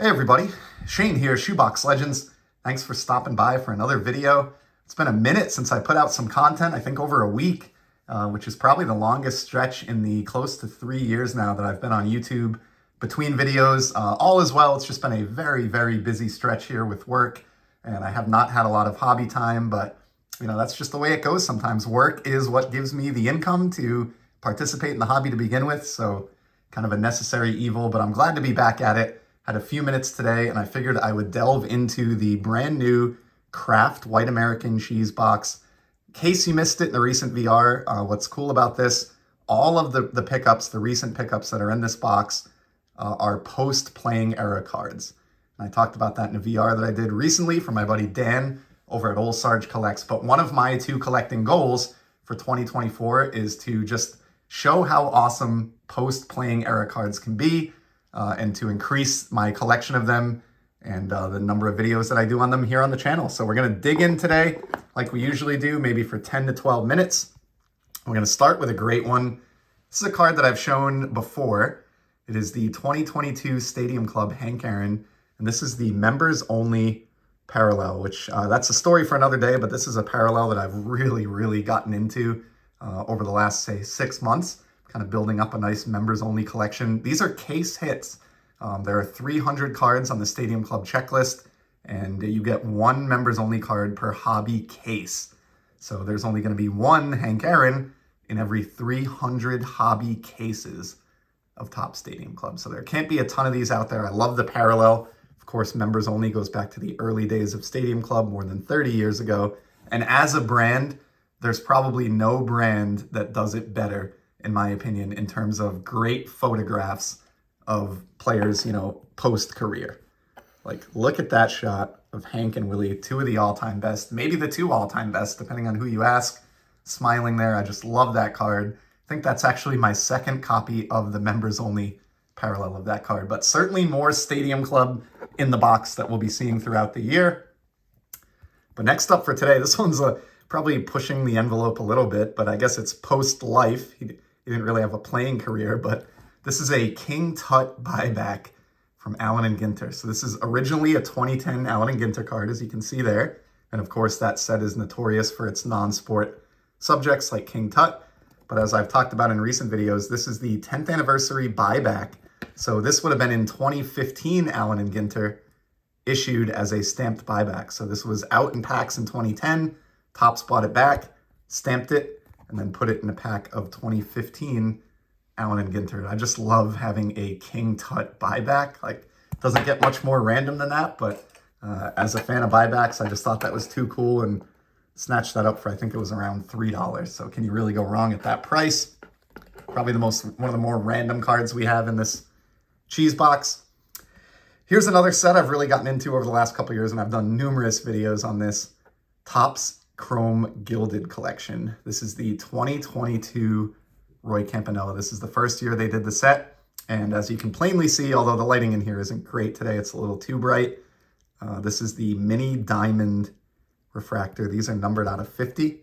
Hey everybody, Shane here, Shoebox Legends. Thanks for stopping by for another video. It's been a minute since I put out some content, I think over a week, which is probably the longest stretch in the close to 3 years now that I've been on YouTube between videos. All is well, it's just been a very, very busy stretch here with work, and I have not had a lot of hobby time, but that's just the way it goes sometimes. Work is what gives me the income to participate in the hobby to begin with, so kind of a necessary evil, but I'm glad to be back at it. Had a few minutes today, and I figured I would delve into the brand new Kraft White American cheese box. In case you missed it in the recent VR, what's cool about this, all of the pickups, the recent pickups that are in this box are post-playing era cards. And I talked about that in a VR that I did recently for my buddy Dan over at Old Sarge Collects. But one of my two collecting goals for 2024 is to just show how awesome post-playing era cards can be, and to increase my collection of them and the number of videos that I do on them here on the channel. So we're going to dig in today like we usually do, maybe for 10 to 12 minutes. We're going to start with a great one. This is a card that I've shown before. It is the 2022 Stadium Club Hank Aaron, and this is the members only parallel, which that's a story for another day, but this is a parallel that I've really gotten into over the last, say, 6 months. Kind of building up a nice members-only collection. These are case hits. There are 300 cards on the Stadium Club checklist, and you get one members-only card per hobby case. So there's only going to be one Hank Aaron in every 300 hobby cases of Top Stadium Club. So there can't be a ton of these out there. I love the parallel. Of course, members-only goes back to the early days of Stadium Club more than 30 years ago. And as a brand, there's probably no brand that does it better, in my opinion, in terms of great photographs of players, post-career. Like, look at that shot of Hank and Willie, two of the all-time best, maybe the two all-time best, depending on who you ask, smiling there. I just love that card. I think that's actually my second copy of the members-only parallel of that card, but certainly more Stadium Club in the box that we'll be seeing throughout the year. But next up for today, this one's probably pushing the envelope a little bit, but I guess it's post-life. He didn't really have a playing career, but this is a King Tut Buyback from Allen and Ginter. So this is originally a 2010 Allen and Ginter card, as you can see there. And of course, that set is notorious for its non-sport subjects like King Tut. But as I've talked about in recent videos, this is the 10th anniversary buyback. So this would have been in 2015 Allen and Ginter, issued as a stamped buyback. So this was out in packs in 2010. Topps bought it back, stamped it, and then put it in a pack of 2015 Allen and Ginter. I just love having a King Tut buyback. Like, it doesn't get much more random than that, but as a fan of buybacks, I just thought that was too cool and snatched that up for, I think it was around $3. So can you really go wrong at that price? Probably one of the more random cards we have in this cheese box. Here's another set I've really gotten into over the last couple years, and I've done numerous videos on this. Topps Chrome Gilded collection. This is the 2022 Roy Campanella. This is the first year they did the set, and as you can plainly see, although the lighting in here isn't great today, it's a little too bright, this is the mini diamond refractor. These are numbered out of 50.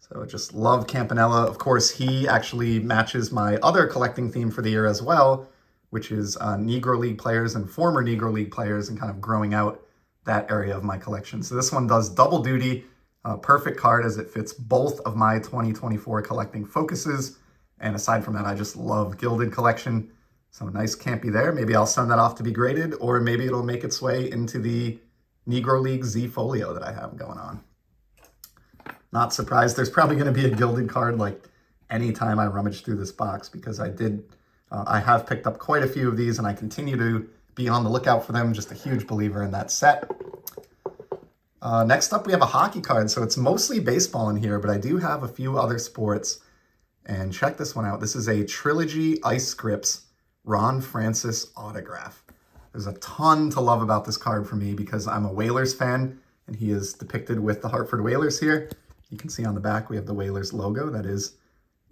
So just love Campanella. Of course, he actually matches my other collecting theme for the year as well, which is Negro League players and former Negro League players, and kind of growing out that area of my collection. So this one does double duty. Perfect card as it fits both of my 2024 collecting focuses. And aside from that, I just love Gilded collection. So nice campy there. Maybe I'll send that off to be graded, or maybe it'll make its way into the Negro League Z folio that I have going on. Not surprised. There's probably going to be a Gilded card like anytime I rummage through this box, because I have picked up quite a few of these and I continue to be on the lookout for them. Just a huge believer in that set. Next up, we have a hockey card. So it's mostly baseball in here, but I do have a few other sports. And check this one out. This is a Trilogy Ice Scripts Ron Francis autograph. There's a ton to love about this card for me because I'm a Whalers fan, and he is depicted with the Hartford Whalers here. You can see on the back we have the Whalers logo. That is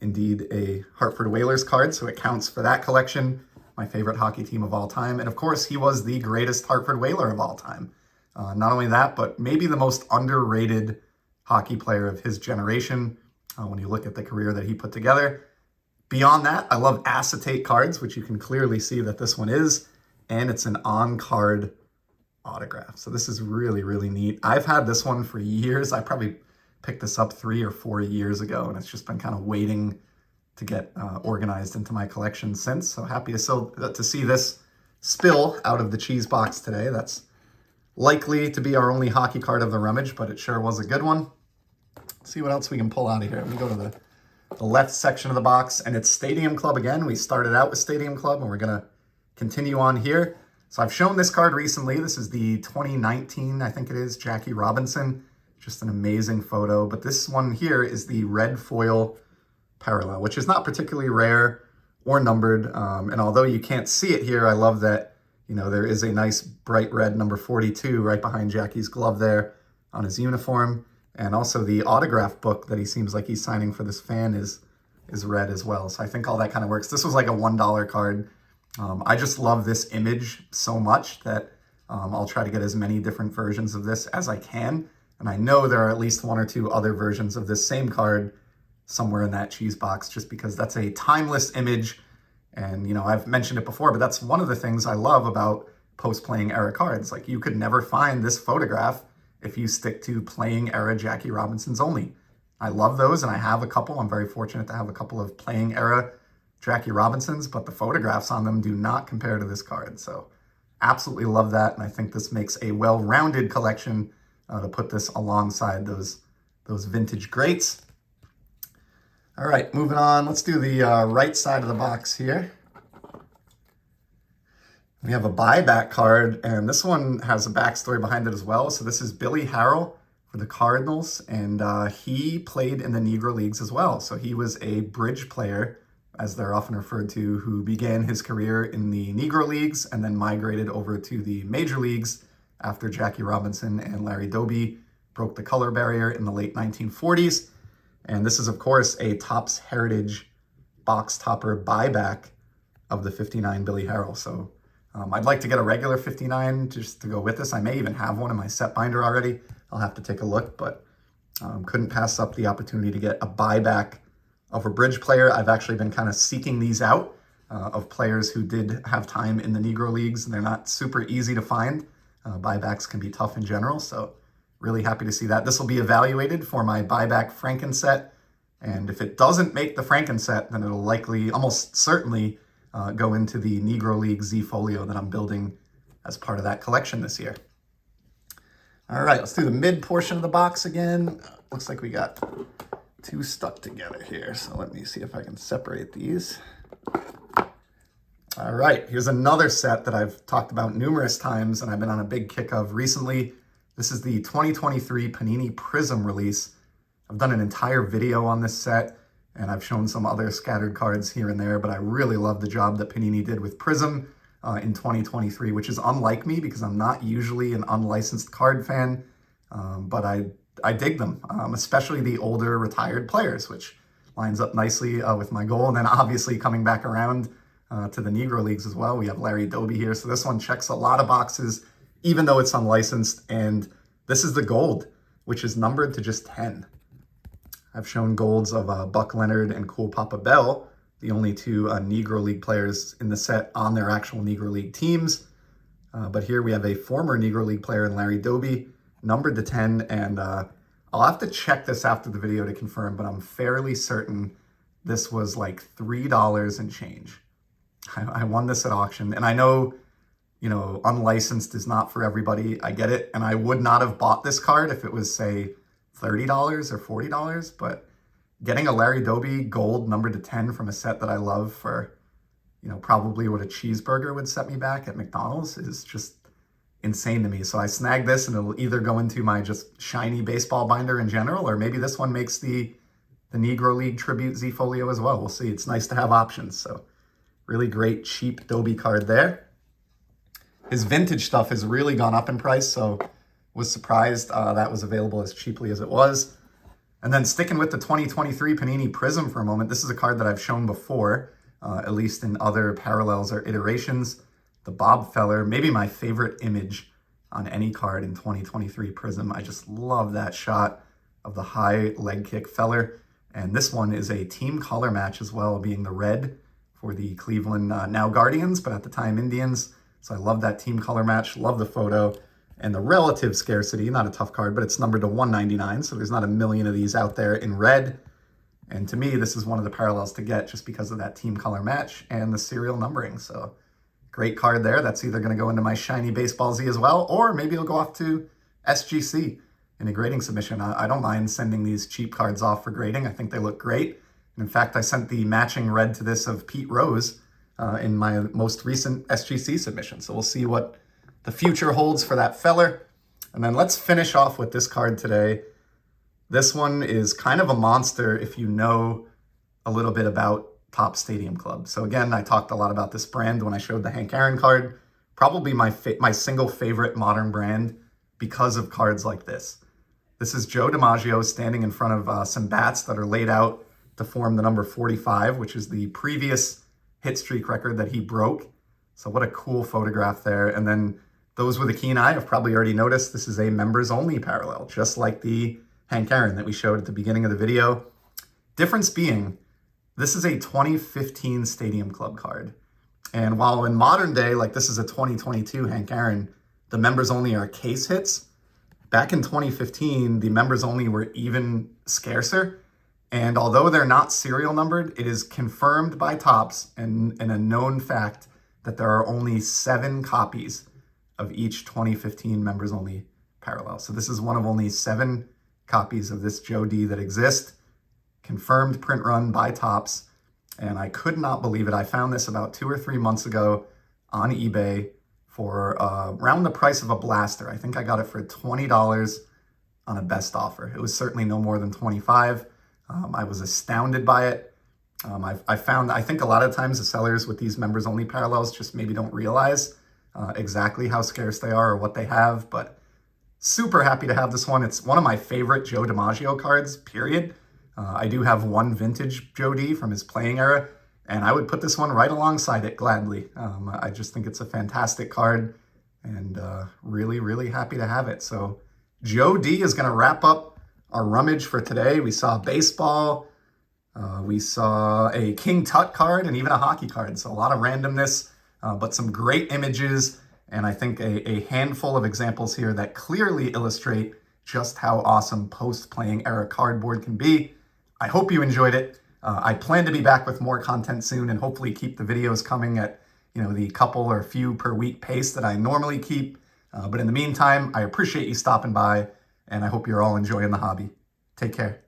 indeed a Hartford Whalers card, so it counts for that collection. My favorite hockey team of all time. And of course, he was the greatest Hartford Whaler of all time. Not only that, but maybe the most underrated hockey player of his generation when you look at the career that he put together. Beyond that, I love acetate cards, which you can clearly see that this one is. and it's an on-card autograph. So this is really, really neat. I've had this one for years. I probably picked this up 3 or 4 years ago, and it's just been kind of waiting to get organized into my collection since. So happy to see this spill out of the cheese box today. That's likely to be our only hockey card of the rummage, but it sure was a good one. Let's see what else we can pull out of here. We go to the left section of the box, and it's Stadium Club again. We started out with Stadium Club, and we're going to continue on here. So I've shown this card recently. This is the 2019, I think it is, Jackie Robinson. Just an amazing photo. But this one here is the red foil parallel, which is not particularly rare or numbered. And although you can't see it here, I love that, you know, there is a nice bright red number 42 right behind Jackie's glove there on his uniform. And also the autograph book that he seems like he's signing for this fan is red as well. So I think all that kind of works. This was like a $1 card. I just love this image so much that I'll try to get as many different versions of this as I can. And I know there are at least 1 or 2 other versions of this same card somewhere in that cheese box, just because that's a timeless image. And, you know, I've mentioned it before, but that's one of the things I love about post-playing era cards. Like, you could never find this photograph if you stick to playing era Jackie Robinsons only. I love those, and I have a couple. I'm very fortunate to have a couple of playing era Jackie Robinsons, but the photographs on them do not compare to this card. So absolutely love that, and I think this makes a well-rounded collection to put this alongside those vintage greats. All right, moving on. Let's do the right side of the box here. We have a buyback card, and this one has a backstory behind it as well. So this is Billy Harell for the Cardinals, and he played in the Negro Leagues as well. So he was a bridge player, as they're often referred to, who began his career in the Negro Leagues and then migrated over to the Major Leagues after Jackie Robinson and Larry Doby broke the color barrier in the late 1940s. And this is, of course, a Topps Heritage box topper buyback of the 59 Billy Harell. So I'd like to get a regular 59 just to go with this. I may even have one in my set binder already. I'll have to take a look, but couldn't pass up the opportunity to get a buyback of a bridge player. I've actually been kind of seeking these out of players who did have time in the Negro Leagues, and they're not super easy to find. Buybacks can be tough in general, so really happy to see that. This will be evaluated for my buyback Franken set, and if it doesn't make the Franken set, then it'll likely, almost certainly, go into the Negro League Z Folio that I'm building as part of that collection this year. All right, let's do the mid portion of the box again. Looks like we got 2 stuck together here, so let me see if I can separate these. All right, here's another set that I've talked about numerous times and I've been on a big kick of recently. This is the 2023 Panini Prism release. I've done an entire video on this set, and I've shown some other scattered cards here and there, but I really love the job that Panini did with Prism in 2023, which is unlike me because I'm not usually an unlicensed card fan, but I dig them, especially the older retired players, which lines up nicely with my goal. And then obviously coming back around to the Negro Leagues as well, we have Larry Doby here. So this one checks a lot of boxes, even though it's unlicensed. And this is the gold, which is numbered to just 10. I've shown golds of Buck Leonard and Cool Papa Bell, the only 2 Negro League players in the set on their actual Negro League teams. But here we have a former Negro League player in Larry Doby, numbered to 10, and I'll have to check this after the video to confirm, but I'm fairly certain this was like $3 and change. I won this at auction, and I know, you know, unlicensed is not for everybody. I get it, and I would not have bought this card if it was, say, $30 or $40, but getting a Larry Doby gold numbered to 10 from a set that I love for, you know, probably what a cheeseburger would set me back at McDonald's is just insane to me. So I snagged this, and it'll either go into my just shiny baseball binder in general, or maybe this one makes the Negro League Tribute Z Folio as well. We'll see. It's nice to have options. So really great, cheap Doby card there. His vintage stuff has really gone up in price, so was surprised that was available as cheaply as it was. And then sticking with the 2023 Panini Prism for a moment, this is a card that I've shown before, at least in other parallels or iterations. The Bob Feller, maybe my favorite image on any card in 2023 Prism. I just love that shot of the high leg kick Feller. And this one is a team color match as well, being the red for the Cleveland, now Guardians, but at the time Indians. So I love that team color match, love the photo, and the relative scarcity, not a tough card, but it's numbered to 199, so there's not a million of these out there in red. And to me, this is one of the parallels to get just because of that team color match and the serial numbering. So great card there. That's either going to go into my shiny Baseball Z as well, or maybe it'll go off to SGC in a grading submission. I don't mind sending these cheap cards off for grading. I think they look great. And in fact, I sent the matching red to this of Pete Rose in my most recent SGC submission. So we'll see what the future holds for that feller. And then let's finish off with this card today. This one is kind of a monster if you know a little bit about Topps Stadium Club. So again, I talked a lot about this brand when I showed the Hank Aaron card. Probably my single favorite modern brand because of cards like this. This is Joe DiMaggio standing in front of some bats that are laid out to form the number 45, which is the previous hit streak record that he broke. So what a cool photograph there. And then those with a keen eye have probably already noticed this is a members only parallel, just like the Hank Aaron that we showed at the beginning of the video. Difference being, this is a 2015 Stadium Club card. And while in modern day, like this is a 2022 Hank Aaron, the members only are case hits. Back in 2015, the members only were even scarcer. And although they're not serial numbered, it is confirmed by Topps and a known fact that there are only 7 copies of each 2015 members only parallel. So this is one of only 7 copies of this Joe D that exist. Confirmed print run by Topps. And I could not believe it. I found this about 2 or 3 months ago on eBay for around the price of a blaster. I think I got it for $20 on a best offer. It was certainly no more than $25. I was astounded by it. I think a lot of times the sellers with these members only parallels just maybe don't realize exactly how scarce they are or what they have, but super happy to have this one. It's one of my favorite Joe DiMaggio cards, period. I do have one vintage Joe D from his playing era, and I would put this one right alongside it gladly. I just think it's a fantastic card, and really, really happy to have it. So Joe D is going to wrap up our rummage for today. We saw baseball, we saw a King Tut card, and even a hockey card. So a lot of randomness, but some great images, and I think a handful of examples here that clearly illustrate just how awesome post-playing era cardboard can be. I hope you enjoyed it. I plan to be back with more content soon and hopefully keep the videos coming at the couple or few per week pace that I normally keep. But in the meantime, I appreciate you stopping by, and I hope you're all enjoying the hobby. Take care.